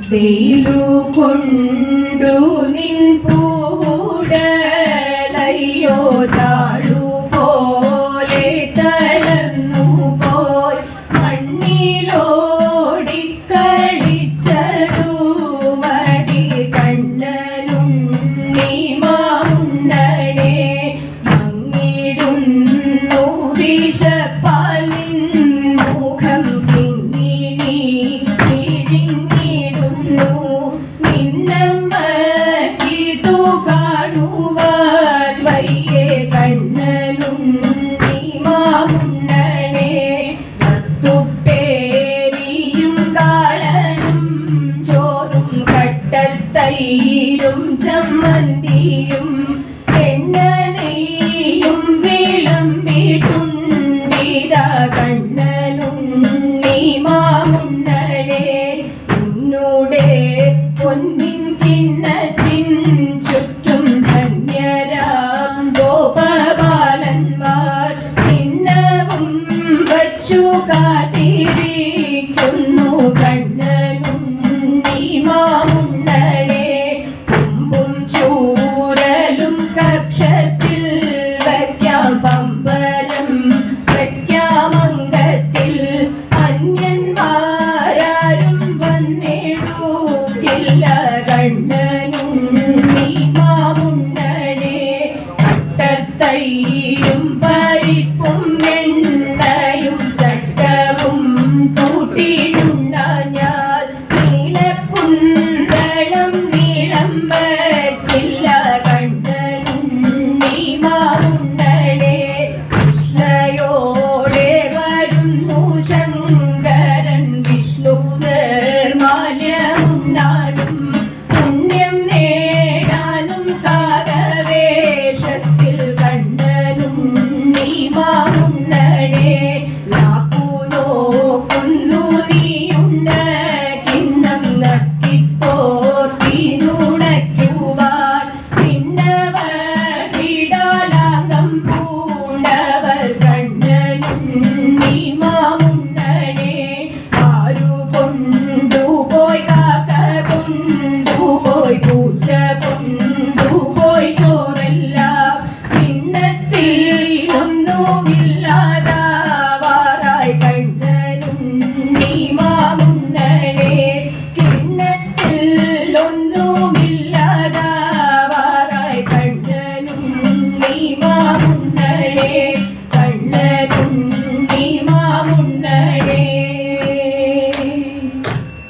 വെയിലു കൊണ്ടു നിൻ പൂടലയ്യോ താഴു പോലെ തളർന്നു പോയി മണ്ണിലോടിക്കളിച്ചതു മതി കണ്ണനുണ്ണി മാമുണ്ണനെ മങ്ങിടുന്നു വിഷപ്പാൽ മുഖം കിങ്ങിണി കിഴിങ്ങിടുന്നു നിന്നമ്മക്കിതു കാണുവാൻ വയ്യേ കണ്ണനുണ്ണി മാമുണ്ണനെ തുപ്പേരിയും കാളനും ചോറും കട്ടത്തൈരും ചമ്മന്തിയും എണ്ണനെയ്യും വിളമ്പിട്ടുണ്ടിതാ കണ്ണനുണ്ണി മാമുണ്ണനെ ഉന്നൂടെ പൊന്നിൻ കിണ്ണത്തിൻ ചുറ്റും ധന്യരാം ഗോപബാലന്മാർ കിണ്ണവും വച്ചു കാത്തിരിക്കുന്നു കണ്ണനു